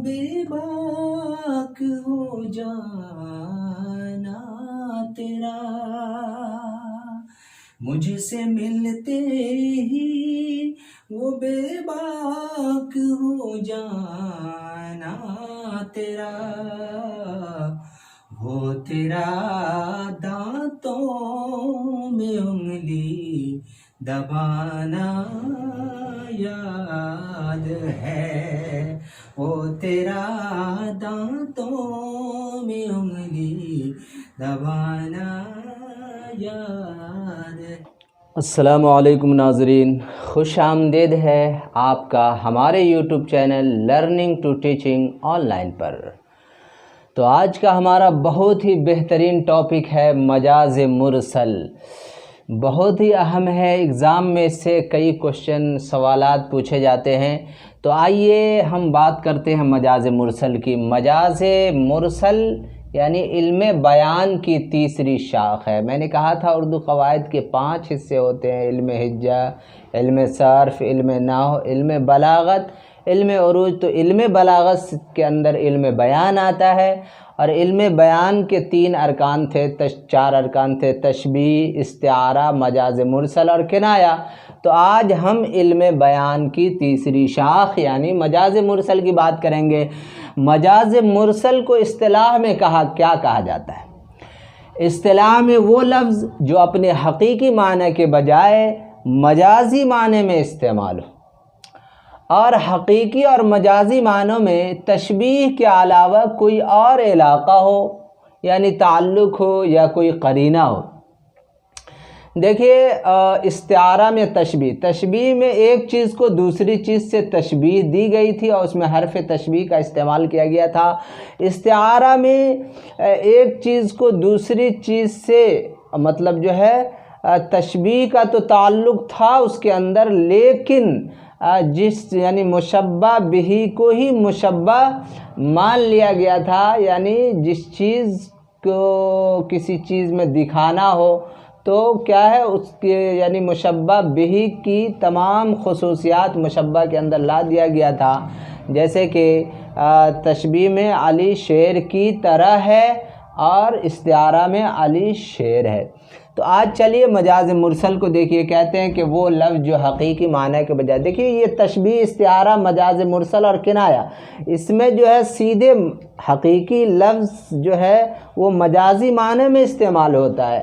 بے باک ہو جانا تیرا، مجھ سے ملتے ہی وہ بے باک ہو جانا تیرا، وہ تیرا دانتوں میں انگلی دبانا یاد ہے، وہ تیرا دانتوں میں انگلی دبانا یاد ہے۔ السلام علیکم ناظرین، خوش آمدید ہے آپ کا ہمارے YouTube channel learning to teaching online پر۔ تو آج کا ہمارا بہت ہی بہترین ٹاپک ہے مجاز مرسل، بہت ہی اہم ہے، ایگزام میں اس سے کئی کوشچن سوالات پوچھے جاتے ہیں۔ تو آئیے ہم بات کرتے ہیں مجاز مرسل کی۔ مجاز مرسل یعنی علم بیان کی تیسری شاخ ہے۔ میں نے کہا تھا اردو قواعد کے 5 حصے ہوتے ہیں: علم حجہ، علم صرف، علم نحو، علم بلاغت، علم عروج۔ تو علم بلاغت کے اندر علم بیان آتا ہے، اور علم بیان کے 3 ارکان تھے، 4 ارکان تھے: تشبیہ، استعارہ، مجاز مرسل اور کنایہ۔ تو آج ہم علم بیان کی تیسری شاخ یعنی مجاز مرسل کی بات کریں گے۔ مجاز مرسل کو اصطلاح میں کیا کہا جاتا ہے؟ اصطلاح میں وہ لفظ جو اپنے حقیقی معنی کے بجائے مجازی معنی میں استعمال ہو، اور حقیقی اور مجازی معنوں میں تشبیہ کے علاوہ کوئی اور علاقہ ہو، یعنی تعلق ہو یا کوئی قرینہ ہو۔ دیکھیے، استعارہ میں تشبیہ میں ایک چیز کو دوسری چیز سے تشبیہ دی گئی تھی اور اس میں حرف تشبیہ کا استعمال کیا گیا تھا۔ استعارہ میں ایک چیز کو دوسری چیز سے مطلب جو ہے تشبیہ کا تو تعلق تھا اس کے اندر، لیکن یعنی مشبہ بہ کو ہی مشبہ مان لیا گیا تھا، یعنی جس چیز کو کسی چیز میں دکھانا ہو تو کیا ہے اس کے یعنی مشبہ بہ کی تمام خصوصیات مشبہ کے اندر لا دیا گیا تھا۔ جیسے کہ تشبیہ میں علی شیر کی طرح ہے اور استعارہ میں علی شیر ہے۔ تو آج چلیے مجاز مرسل کو دیکھیے۔ کہتے ہیں کہ وہ لفظ جو حقیقی معنی کے بجائے، دیکھیے یہ تشبیہ، استعارہ، مجاز مرسل اور کنایہ، اس میں جو ہے سیدھے حقیقی لفظ جو ہے وہ مجازی معنی میں استعمال ہوتا ہے۔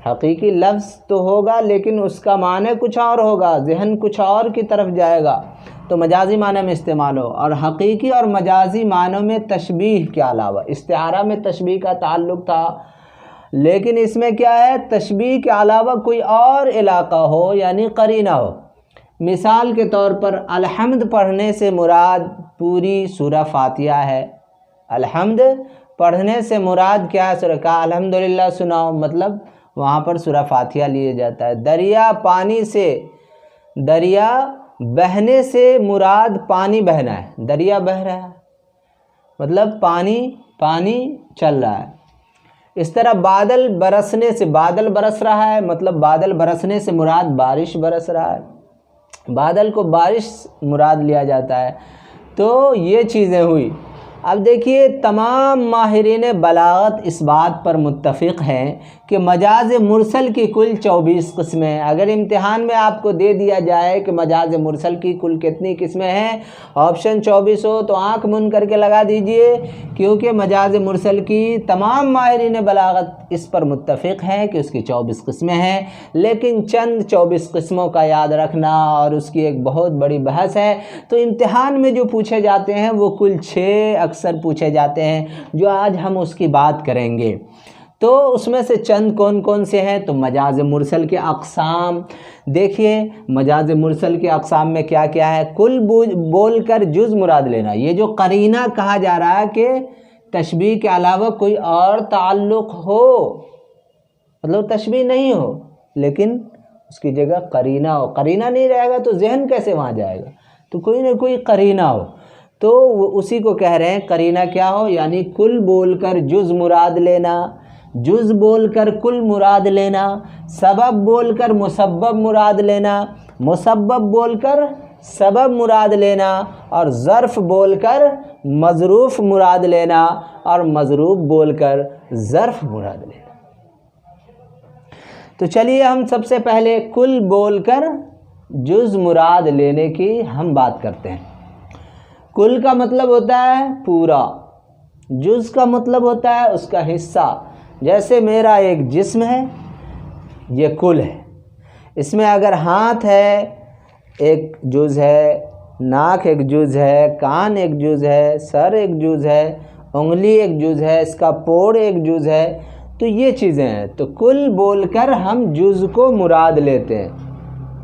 حقیقی لفظ تو ہوگا لیکن اس کا معنی کچھ اور ہوگا، ذہن کچھ اور کی طرف جائے گا، تو مجازی معنی میں استعمال ہو۔ اور حقیقی اور مجازی معنوں میں تشبیہ کے علاوہ، استعارہ میں تشبیہ کا تعلق تھا، لیکن اس میں کیا ہے، تشبیہ کے علاوہ کوئی اور علاقہ ہو یعنی قرینہ ہو۔ مثال کے طور پر الحمد پڑھنے سے مراد پوری سورہ فاتحہ ہے۔ الحمد پڑھنے سے مراد کیا ہے؟ سورہ کا الحمدللہ سناؤ، مطلب وہاں پر سورہ فاتحہ لیا جاتا ہے۔ دریا بہنے سے مراد پانی بہنا ہے، دریا بہہ رہا ہے مطلب پانی چل رہا ہے۔ اس طرح بادل برسنے سے، بادل برس رہا ہے مطلب بادل برسنے سے مراد بارش برس رہا ہے، بادل کو بارش مراد لیا جاتا ہے۔ تو یہ چیزیں ہوئی۔ اب دیکھیے، تمام ماہرین بلاغت اس بات پر متفق ہیں کہ مجاز مرسل کی کل 24 قسمیں ہیں۔ اگر امتحان میں آپ کو دے دیا جائے کہ مجاز مرسل کی کل کتنی قسمیں ہیں، آپشن 24 ہو تو آنکھ بند کر کے لگا دیجئے، کیونکہ مجاز مرسل کی تمام ماہرین بلاغت اس پر متفق ہیں کہ اس کی 24 قسمیں ہیں، لیکن چند 24 قسموں کا یاد رکھنا اور اس کی ایک بہت بڑی بحث ہے۔ تو امتحان میں جو پوچھے جاتے ہیں وہ کل 6 اکثر پوچھے جاتے ہیں، جو آج ہم اس کی بات کریں گے۔ تو اس میں سے چند کون سے ہیں؟ تو مجاز مرسل کے اقسام دیکھیے۔ مجاز مرسل کے اقسام میں کیا ہے؟ کل بول کر جز مراد لینا، یہ جو قرینہ کہا جا رہا ہے کہ تشبیہ کے علاوہ کوئی اور تعلق ہو، مطلب تشبیہ نہیں ہو لیکن اس کی جگہ قرینہ ہو۔ قرینہ نہیں رہے گا تو ذہن کیسے وہاں جائے گا؟ تو کوئی نہ کوئی قرینہ ہو، تو اسی کو کہہ رہے ہیں قرینہ کیا ہو، یعنی کل بول کر جز مراد لینا، جز بول کر کل مراد لینا، سبب بول کر مسبب مراد لینا، مسبب بول کر سبب مراد لینا اور ظرف بول کر مظروف مراد لینا اور مظروف بول کر ظرف مراد لینا۔ تو چلیے ہم سب سے پہلے کل بول کر جز مراد لینے کی ہم بات کرتے ہیں۔ کل کا مطلب ہوتا ہے پورا، جز کا مطلب ہوتا ہے اس کا حصہ۔ جیسے میرا ایک جسم ہے، یہ کل ہے، اس میں اگر ہاتھ ہے ایک جز ہے، ناک ایک جز ہے، کان ایک جز ہے، سر ایک جز ہے، انگلی ایک جز ہے، اس کا پوڑ ایک جز ہے، تو یہ چیزیں ہیں۔ تو کل بول کر ہم جز کو مراد لیتے ہیں۔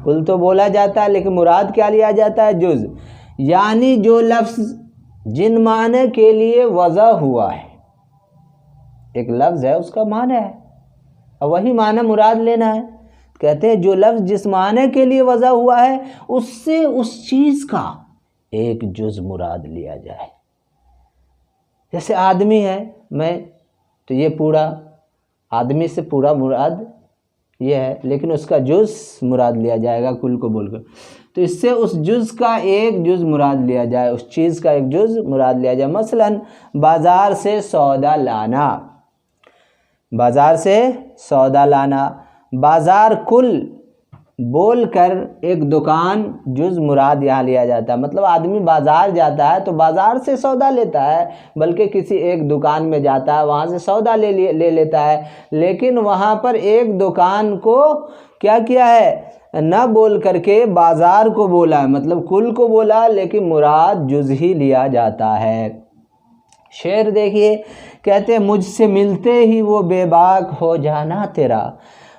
کل تو بولا جاتا ہے لیکن مراد کیا لیا جاتا ہے؟ جز، یعنی جو لفظ جن معنی کے لیے وضع ہوا ہے، ایک لفظ ہے اس کا معنی ہے اور وہی معنی مراد لینا ہے۔ کہتے ہیں جو لفظ جس معنی کے لیے وضع ہوا ہے اس سے اس چیز کا ایک جز مراد لیا جائے۔ جیسے آدمی ہے میں، تو یہ پورا آدمی سے پورا مراد یہ ہے، لیکن اس کا جز مراد لیا جائے گا کل کو بول کر۔ تو اس سے اس جز کا ایک جز مراد لیا جائے، اس چیز کا ایک جز مراد لیا جائے۔ مثلا بازار سے سودا لانا، بازار سے سودا لانا، بازار کل بول کر ایک دکان جز مراد یہاں لیا جاتا ہے۔ مطلب آدمی بازار جاتا ہے تو بازار سے سودا لیتا ہے، بلکہ کسی ایک دکان میں جاتا ہے وہاں سے سودا لے لیتا ہے، لیکن وہاں پر ایک دکان کو کیا کیا ہے؟ نہ بول کر کے بازار کو بولا ہے، مطلب کل کو بولا لیکن مراد جز ہی لیا جاتا ہے۔ شعر دیکھیے، کہتے ہیں مجھ سے ملتے ہی وہ بے باک ہو جانا تیرا،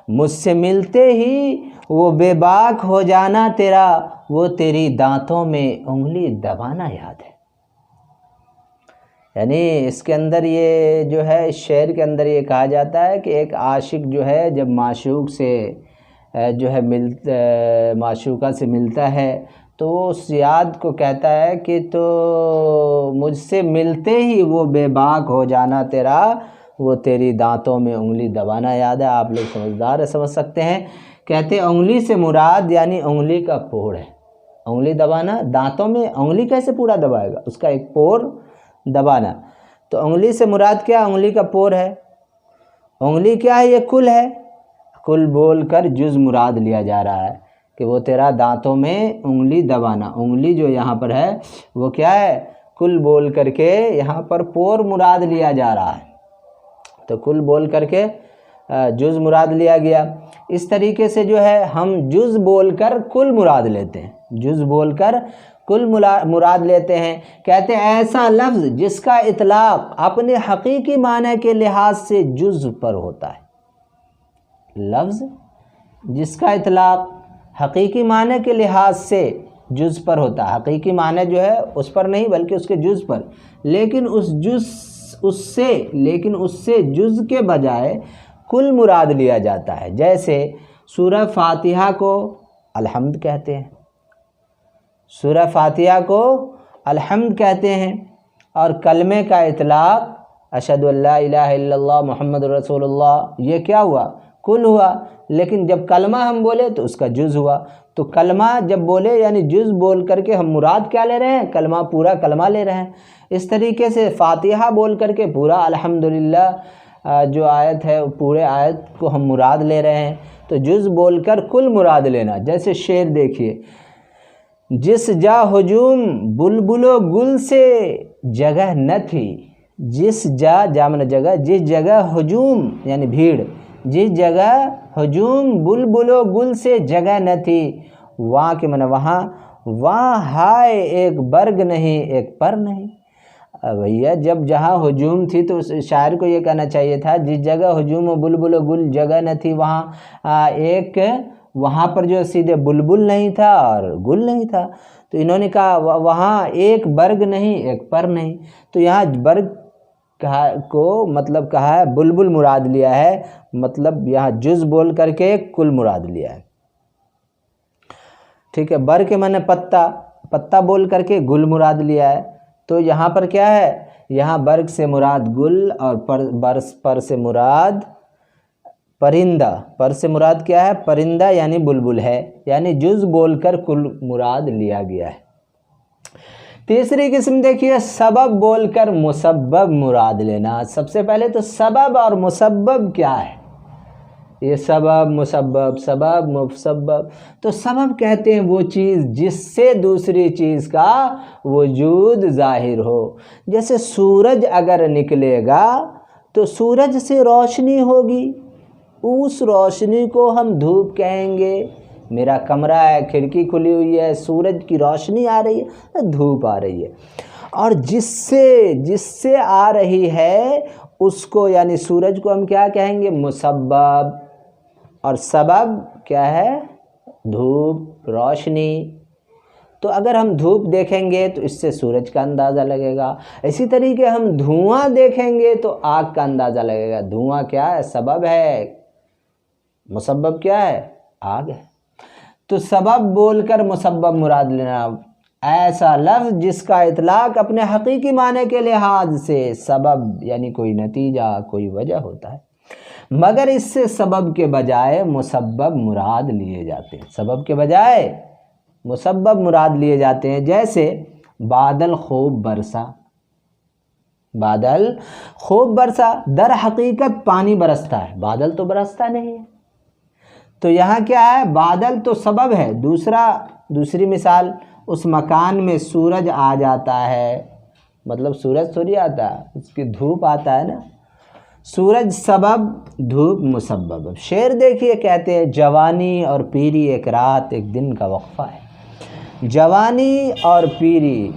مجھ سے ملتے ہی وہ بے باک ہو جانا تیرا، وہ تیری دانتوں میں انگلی دبانا یاد ہے۔ یعنی اس کے اندر یہ جو ہے، اس شعر کے اندر یہ کہا جاتا ہے کہ ایک عاشق جو ہے جب معشوق سے جو ہے معشوقہ سے ملتا ہے تو وہ اس یاد کو کہتا ہے کہ تو مجھ سے ملتے ہی وہ بے باک ہو جانا تیرا، وہ تیری دانتوں میں انگلی دبانا یاد ہے۔ آپ لوگ سمجھدار ہے، سمجھ سکتے ہیں۔ کہتے ہیں انگلی سے مراد یعنی انگلی کا پوڑ ہے۔ انگلی دبانا، دانتوں میں انگلی کیسے پورا دبائے گا؟ اس کا ایک پوڑ دبانا۔ تو انگلی سے مراد کیا؟ انگلی کا پوڑ ہے۔ انگلی کیا ہے؟ یہ کل ہے۔ کل بول کر جز مراد لیا جا رہا ہے کہ وہ تیرا دانتوں میں انگلی دبانا۔ انگلی جو یہاں پر ہے وہ کیا ہے؟ کل بول کر کے یہاں پر پور مراد لیا جا رہا ہے، تو کل بول کر کے جز مراد لیا گیا۔ اس طریقے سے جو ہے ہم جز بول کر کل مراد لیتے ہیں، جز بول کر کل مراد لیتے ہیں۔ کہتے ہیں ایسا لفظ جس کا اطلاق اپنے حقیقی معنی کے لحاظ سے جز پر ہوتا ہے، لفظ جس کا اطلاق حقیقی معنی کے لحاظ سے جز پر ہوتا ہے، حقیقی معنی جو ہے اس پر نہیں بلکہ اس کے جز پر، لیکن اس سے جز کے بجائے کل مراد لیا جاتا ہے۔ جیسے سورہ فاتحہ کو الحمد کہتے ہیں، سورہ فاتحہ کو الحمد کہتے ہیں، اور کلمے کا اطلاق اشہد ان لا الہ الا اللہ محمد رسول اللہ، یہ کیا ہوا؟ کل ہوا۔ لیکن جب کلمہ ہم بولے تو اس کا جز ہوا۔ تو کلمہ جب بولے یعنی جز بول کر کے ہم مراد کیا لے رہے ہیں؟ کلمہ، پورا کلمہ لے رہے ہیں۔ اس طریقے سے فاتحہ بول کر کے پورا الحمدللہ جو آیت ہے پورے آیت کو ہم مراد لے رہے ہیں۔ تو جز بول کر کل مراد لینا۔ جیسے شعر دیکھیے، جس جا ہجوم بلبل و گل سے جگہ نہ تھی، جس جا من جگہ، جس جگہ ہجوم یعنی بھیڑ، جس جگہ ہجوم بلبل و گل سے جگہ نہ تھی، وہاں کے معنی وہاں ہائے ایک برگ نہیں ایک پر نہیں۔ بھیا جب جہاں ہجوم تھی تو شاعر کو یہ کہنا چاہیے تھا جس جگہ ہجوم و بلبل و گل جگہ نہ تھی، وہاں پر جو سیدھے بلبل نہیں تھا اور گل نہیں تھا، تو انہوں نے کہا وہاں ایک برگ نہیں ایک پر نہیں۔ تو یہاں برگ کو مطلب کہا ہے، بلبل مراد لیا ہے، مطلب یہاں جز بول کر کے کل مراد لیا ہے۔ ٹھیک ہے، بر کے معنی پتا، پتا بول کر کے گل مراد لیا ہے۔ تو یہاں پر کیا ہے؟ یہاں برگ سے مراد گل اور پر سے مراد پرندہ، پر سے مراد کیا ہے؟ پرندہ یعنی بلبل ہے، یعنی جز بول کر کل مراد لیا گیا ہے۔ تیسری قسم دیکھیے، سبب بول کر مسبب مراد لینا۔ سب سے پہلے تو سبب اور مسبب کیا ہے؟ یہ سبب مسبب، سبب مسبب، تو سبب کہتے ہیں وہ چیز جس سے دوسری چیز کا وجود ظاہر ہو۔ جیسے سورج اگر نکلے گا تو سورج سے روشنی ہوگی، اس روشنی کو ہم دھوپ کہیں گے۔ میرا کمرہ ہے، کھڑکی کھلی ہوئی ہے، سورج کی روشنی آ رہی ہے، دھوپ آ رہی ہے، اور جس سے آ رہی ہے اس کو یعنی سورج کو ہم کیا کہیں گے؟ مسبب، اور سبب کیا ہے؟ دھوپ، روشنی۔ تو اگر ہم دھوپ دیکھیں گے تو اس سے سورج کا اندازہ لگے گا، اسی طریقے ہم دھواں دیکھیں گے تو آگ کا اندازہ لگے گا۔ دھواں کیا ہے؟ سبب ہے، مسبب کیا ہے؟ آگ ہے۔ تو سبب بول کر مسبب مراد لینا، ایسا لفظ جس کا اطلاق اپنے حقیقی معنی کے لحاظ سے سبب یعنی کوئی نتیجہ، کوئی وجہ ہوتا ہے، مگر اس سے سبب کے بجائے مسبب مراد لیے جاتے ہیں، سبب کے بجائے مسبب مراد لیے جاتے ہیں۔ جیسے بادل خوب برسا، بادل خوب برسا، در حقیقت پانی برستا ہے، بادل تو برستا نہیں ہے۔ تو یہاں کیا ہے؟ بادل تو سبب ہے۔ دوسری مثال، اس مکان میں سورج آ جاتا ہے، مطلب سورج تھوڑی آتا ہے، اس کی دھوپ آتا ہے نا۔ سورج سبب، دھوپ مسبب۔ شعر دیکھیے، کہتے ہیں جوانی اور پیری ایک رات ایک دن کا وقفہ ہے۔ جوانی اور پیری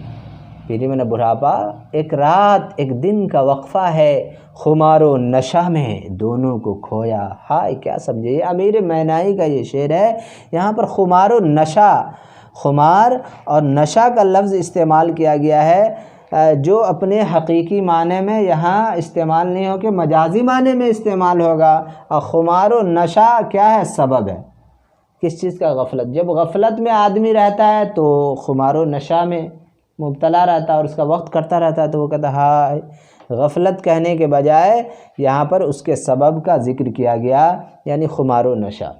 میں نے بڑھاپا، ایک رات ایک دن کا وقفہ ہے، خمار و نشہ میں دونوں کو کھویا۔ ہائے کیا سمجھے، یہ امیر مینائی کا یہ شعر ہے۔ یہاں پر خمار و نشہ، خمار اور نشہ کا لفظ استعمال کیا گیا ہے، جو اپنے حقیقی معنی میں یہاں استعمال نہیں ہو کے مجازی معنی میں استعمال ہوگا۔ اور خمار و نشہ کیا ہے؟ سبب ہے۔ کس چیز کا؟ غفلت۔ جب غفلت میں آدمی رہتا ہے تو خمار و نشہ میں مبتلا رہتا ہے اور اس کا وقت کرتا رہتا ہے، تو وہ کہتا ہے ہائے۔ غفلت کہنے کے بجائے یہاں پر اس کے سبب کا ذکر کیا گیا، یعنی خمار و نشہ۔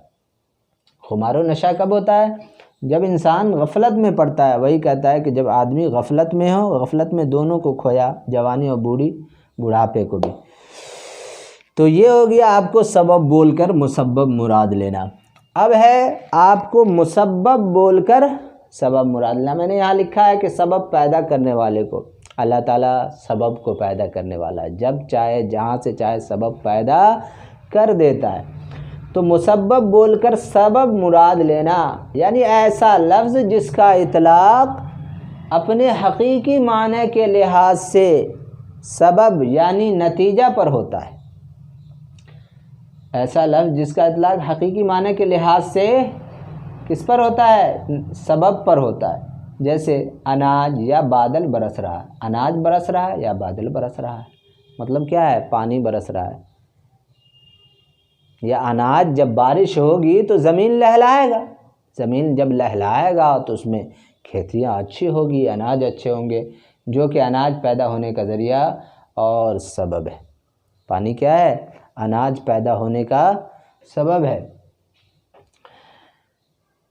خمار و نشہ کب ہوتا ہے؟ جب انسان غفلت میں پڑتا ہے۔ وہی کہتا ہے کہ جب آدمی غفلت میں ہو، غفلت میں دونوں کو کھویا، جوانی اور بوڑھاپے کو بھی۔ تو یہ ہو گیا آپ کو سبب بول کر مسبب مراد لینا۔ اب ہے آپ کو مسبب بول کر سبب مراد لینا۔ میں نے یہاں لکھا ہے کہ سبب پیدا کرنے والے کو، اللہ تعالیٰ سبب کو پیدا کرنے والا ہے، جب چاہے جہاں سے چاہے سبب پیدا کر دیتا ہے۔ تو مسبب بول کر سبب مراد لینا، یعنی ایسا لفظ جس کا اطلاق اپنے حقیقی معنی کے لحاظ سے سبب یعنی نتیجہ پر ہوتا ہے۔ ایسا لفظ جس کا اطلاق حقیقی معنی کے لحاظ سے کس پر ہوتا ہے؟ سبب پر ہوتا ہے۔ جیسے اناج یا بادل برس رہا ہے، اناج برس رہا ہے یا بادل برس رہا ہے، مطلب کیا ہے؟ پانی برس رہا ہے۔ یا اناج جب بارش ہوگی تو زمین لہلائے گا، زمین جب لہلائے گا تو اس میں کھیتیاں اچھی ہوگی، اناج اچھے ہوں گے، جو کہ اناج پیدا ہونے کا ذریعہ اور سبب ہے۔ پانی کیا ہے؟ اناج پیدا ہونے کا سبب ہے۔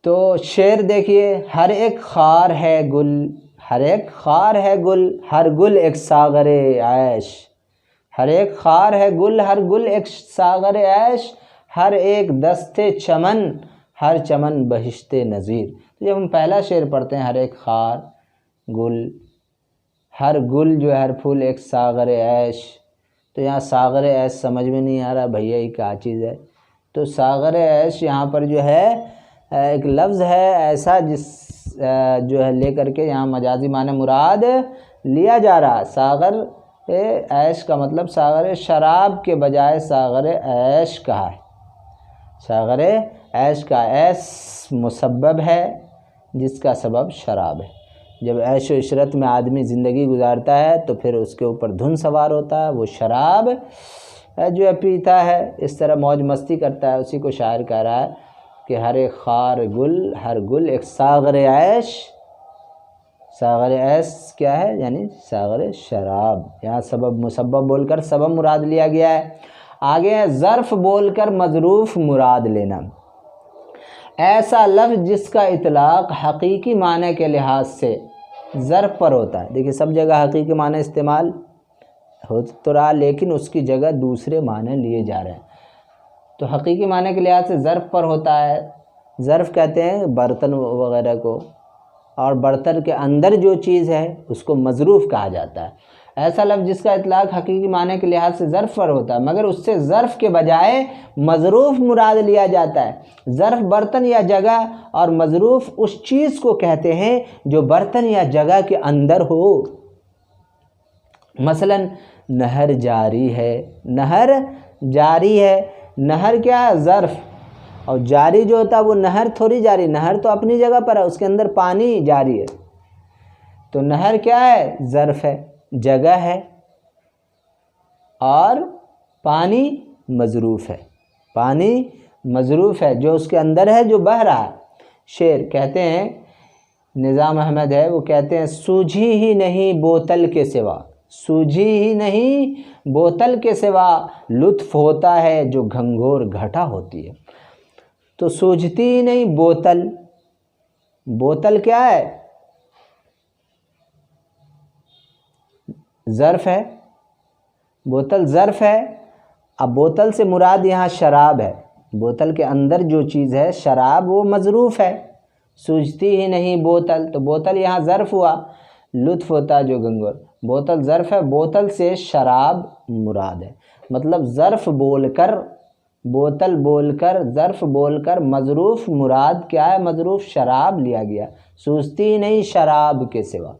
تو شعر دیکھیے، ہر ایک خار ہے گل، ہر ایک خار ہے گل، ہر گل ایک ساغر عیش، ہر ایک خار ہے گل، ہر گل ایک ساغر عیش، ہر ایک دستے چمن، ہر چمن بہشت نظیر۔ تو جب ہم پہلا شعر پڑھتے ہیں، ہر ایک خار گل، ہر گل جو ہے ہر پھول ایک ساغر عیش، تو یہاں ساغر عیش سمجھ میں نہیں آ رہا بھیا یہ کیا چیز ہے۔ تو ساغر عیش یہاں پر جو ہے ایک لفظ ہے ایسا جس جو ہے لے کر کے یہاں مجازی معنی مراد لیا جا رہا۔ ساغر عیش کا مطلب ساغر شراب کے بجائے ساغر عیش کہا ہے۔ ساغر عیش کا عیش مسبب ہے جس کا سبب شراب ہے۔ جب عیش و عشرت میں آدمی زندگی گزارتا ہے تو پھر اس کے اوپر دھن سوار ہوتا ہے، وہ شراب جو ہے پیتا ہے، اس طرح موج مستی کرتا ہے۔ اسی کو شاعر کہہ رہا ہے کہ ہر ایک خار گل، ہر گل ایک ساغر عیش۔ ساغر عیش کیا ہے؟ یعنی ساغر شراب۔ یہاں سبب مسبب بول کر سبب مراد لیا گیا ہے۔ آگے ہے ظرف بول کر مظروف مراد لینا، ایسا لفظ جس کا اطلاق حقیقی معنی کے لحاظ سے ظرف پر ہوتا ہے۔ دیکھیے سب جگہ حقیقی معنی استعمال ہو تو رہا، لیکن اس کی جگہ دوسرے معنی لیے جا رہے ہیں، تو حقیقی معنی کے لحاظ سے ظرف پر ہوتا ہے۔ ظرف کہتے ہیں برتن وغیرہ کو، اور برتن کے اندر جو چیز ہے اس کو مظروف کہا جاتا ہے۔ ایسا لفظ جس کا اطلاق حقیقی معنی کے لحاظ سے ظرف پر ہوتا ہے، مگر اس سے ظرف کے بجائے مظروف مراد لیا جاتا ہے۔ ظرف برتن یا جگہ اور مظروف اس چیز کو کہتے ہیں جو برتن یا جگہ کے اندر ہو۔ مثلا نہر جاری ہے، نہر جاری ہے، نہر کیا ہے؟ ظرف، اور جاری جو ہوتا ہے وہ نہر تھوڑی جاری، نہر تو اپنی جگہ پر ہے، اس کے اندر پانی جاری ہے، تو نہر کیا ہے؟ ظرف ہے، جگہ ہے، اور پانی مظروف ہے، پانی مظروف ہے جو اس کے اندر ہے، جو بہہ رہا ہے۔ شعر کہتے ہیں، نظام احمد ہے، وہ کہتے ہیں سوجھی ہی نہیں بوتل کے سوا، سوجھی ہی نہیں بوتل کے سوا لطف ہوتا ہے جو گھنگور گھٹا ہوتی ہے۔ تو سوجھتی ہی نہیں بوتل، بوتل کیا ہے؟ ظرف ہے، بوتل ظرف ہے۔ اب بوتل سے مراد یہاں شراب ہے، بوتل کے اندر جو چیز ہے شراب، وہ مظروف ہے۔ سوجھتی ہی نہیں بوتل، تو بوتل یہاں ظرف ہوا، لطف ہوتا ہے جو گنگور، بوتل ظرف ہے، بوتل سے شراب مراد ہے۔ مطلب ظرف بول کر، بوتل بول کر، ظرف بول کر مظروف مراد کیا ہے؟ مظروف شراب لیا گیا، سوجھتی ہی نہیں شراب کے سوا۔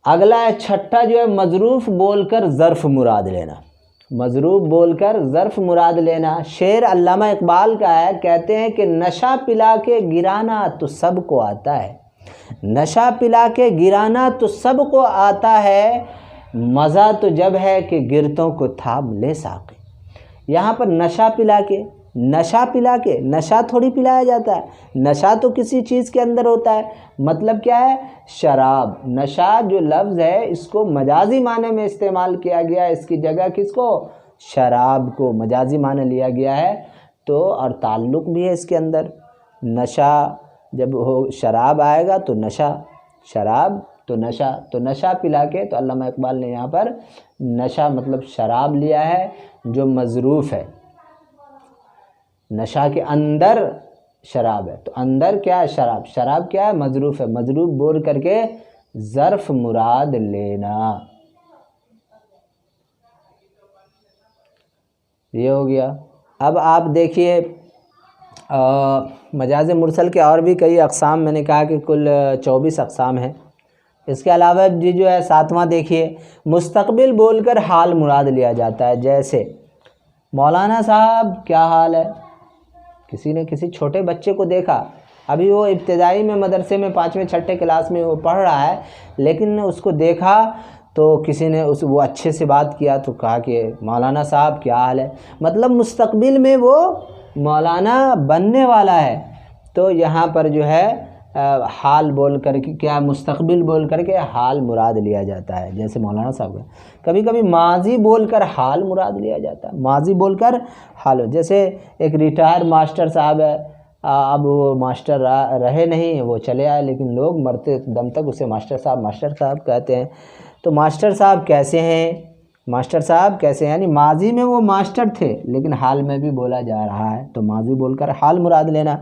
اگلا ہے چھٹا جو ہے مظروف بول کر ظرف مراد لینا، مظروف بول کر ظرف مراد لینا۔ شعر علامہ اقبال کا ہے، کہتے ہیں کہ نشہ پلا کے گرانا تو سب کو آتا ہے، نشہ پلا کے گرانا تو سب کو آتا ہے، مزہ تو جب ہے کہ گرتوں کو تھام لے ساقی۔ یہاں پر نشہ پلا کے، نشہ پلا کے، نشہ تھوڑی پلایا جاتا ہے، نشہ تو کسی چیز کے اندر ہوتا ہے، مطلب کیا ہے؟ شراب۔ نشہ جو لفظ ہے اس کو مجازی معنی میں استعمال کیا گیا ہے، اس کی جگہ کس کو؟ شراب کو مجازی معنی لیا گیا ہے، تو اور تعلق بھی ہے اس کے اندر۔ نشہ جب ہو، شراب آئے گا تو نشہ، شراب تو نشہ، تو نشہ پلا کے، تو علامہ اقبال نے یہاں پر نشہ مطلب شراب لیا ہے جو مظروف ہے، نشہ کے اندر شراب ہے، تو اندر کیا ہے؟ شراب، شراب کیا ہے؟ مظروف ہے، مظروف بول کر کے ظرف مراد لینا۔ یہ ہو گیا۔ اب آپ دیکھیے مجاز مرسل کے اور بھی کئی اقسام، میں نے کہا کہ کل 24 اقسام ہیں۔ اس کے علاوہ جو ہے 7واں دیکھیے، مستقبل بول کر حال مراد لیا جاتا ہے، جیسے مولانا صاحب کیا حال ہے؟ کسی نے کسی چھوٹے بچے کو دیکھا، ابھی وہ ابتدائی میں مدرسے میں 5ویں 6ٹھے کلاس میں وہ پڑھ رہا ہے، لیکن اس کو دیکھا تو کسی نے وہ اچھے سے بات کیا تو کہا کہ مولانا صاحب کیا حال ہے؟ مطلب مستقبل میں وہ مولانا بننے والا ہے، تو یہاں پر جو ہے حال بول کر کے کیا، مستقبل بول کر کے حال مراد لیا جاتا ہے، جیسے مولانا صاحب کا۔ کبھی کبھی ماضی بول کر حال مراد لیا جاتا ہے، ماضی بول کر حال، جیسے ایک ریٹائر ماسٹر صاحب ہے، اب وہ ماسٹر رہے نہیں، وہ چلے آئے، لیکن لوگ مرتے دم تک اسے ماسٹر صاحب کہتے ہیں۔ تو ماسٹر صاحب کیسے ہیں؟ ماسٹر صاحب کیسے ہیں یعنی ماضی میں وہ ماسٹر تھے لیکن حال میں بھی بولا جا رہا ہے، تو ماضی بول کر حال مراد لینا۔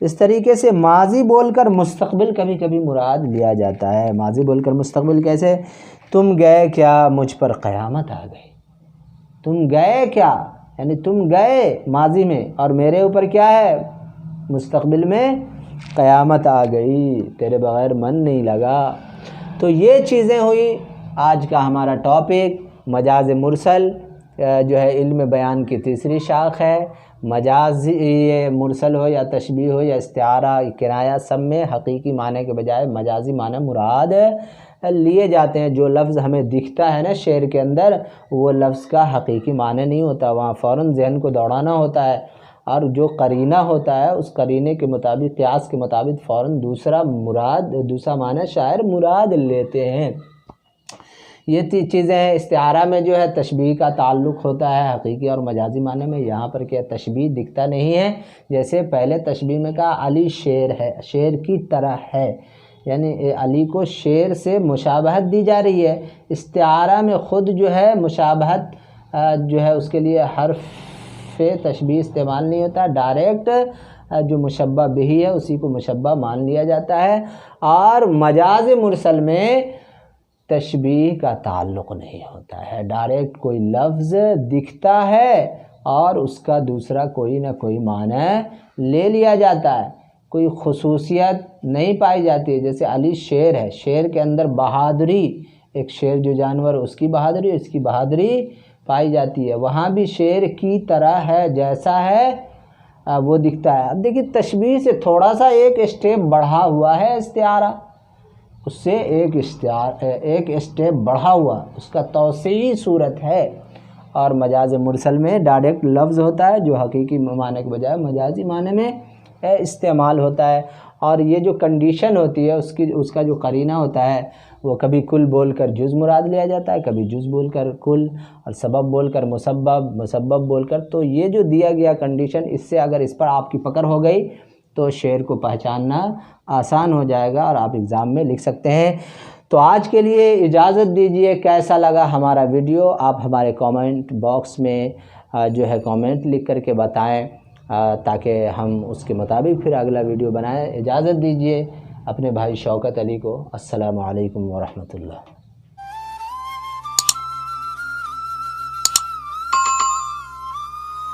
اس طریقے سے ماضی بول کر مستقبل کبھی کبھی مراد لیا جاتا ہے۔ ماضی بول کر مستقبل کیسے؟ تم گئے کیا مجھ پر قیامت آ گئی، تم گئے کیا یعنی تم گئے ماضی میں، اور میرے اوپر کیا ہے؟ مستقبل میں قیامت آ گئی، تیرے بغیر من نہیں لگا۔ تو یہ چیزیں ہوئی آج کا ہمارا ٹاپک، مجاز مرسل جو ہے علم بیان کی تیسری شاخ ہے۔ مجاز یہ مرسل ہو یا تشبیہ ہو یا استعارہ کنایہ، سب میں حقیقی معنی کے بجائے مجازی معنی مراد لیے جاتے ہیں۔ جو لفظ ہمیں دکھتا ہے نا شعر کے اندر، وہ لفظ کا حقیقی معنی نہیں ہوتا، وہاں فوراً ذہن کو دوڑانا ہوتا ہے، اور جو قرینہ ہوتا ہے اس قرینے کے مطابق، قیاس کے مطابق فوراً دوسرا معنی شاعر مراد لیتے ہیں۔ یہ چیزیں ہیں۔ استعارہ میں جو ہے تشبیہ کا تعلق ہوتا ہے حقیقی اور مجازی معنی میں۔ یہاں پر کیا تشبیہ دکھتا نہیں ہے، جیسے پہلے تشبیہ میں کہا علی شیر ہے، شیر کی طرح ہے، یعنی علی کو شیر سے مشابہت دی جا رہی ہے۔ استعارہ میں خود جو ہے مشابہت جو ہے اس کے لیے حرف تشبیہ استعمال نہیں ہوتا، ڈائریکٹ جو مشبہ بہی ہے اسی کو مشبہ مان لیا جاتا ہے۔ اور مجاز مرسل میں تشبیہ کا تعلق نہیں ہوتا ہے، ڈائریکٹ کوئی لفظ دکھتا ہے اور اس کا دوسرا کوئی نہ کوئی معنی لے لیا جاتا ہے، کوئی خصوصیت نہیں پائی جاتی ہے۔ جیسے علی شیر ہے، شیر کے اندر بہادری، ایک شیر جو جانور اس کی بہادری، اس کی بہادری پائی جاتی ہے، وہاں بھی شیر کی طرح ہے، جیسا ہے وہ دکھتا ہے۔ اب دیکھیے تشبیہ سے تھوڑا سا ایک اسٹیپ بڑھا ہوا ہے استعارہ، اس سے ایک اسٹیپ بڑھا ہوا، اس کا توسیعی صورت ہے۔ اور مجاز مرسل میں ڈائریکٹ لفظ ہوتا ہے جو حقیقی معنی کے بجائے مجازی معنی میں استعمال ہوتا ہے۔ اور یہ جو کنڈیشن ہوتی ہے اس کا جو قرینہ ہوتا ہے وہ کبھی کل بول کر جز مراد لیا جاتا ہے، کبھی جز بول کر کل، اور سبب بول کر مسبب بول کر۔ تو یہ جو دیا گیا کنڈیشن، اس سے اگر اس پر آپ کی پکڑ ہو گئی تو شعر کو پہچاننا آسان ہو جائے گا اور آپ ایگزام میں لکھ سکتے ہیں۔ تو آج کے لیے اجازت دیجیے۔ کیسا لگا ہمارا ویڈیو آپ ہمارے کامنٹ باکس میں جو ہے کامنٹ لکھ کر کے بتائیں، تاکہ ہم اس کے مطابق پھر اگلا ویڈیو بنائیں۔ اجازت دیجیے اپنے بھائی شوکت علی کو۔ السلام علیکم ورحمۃ اللہ۔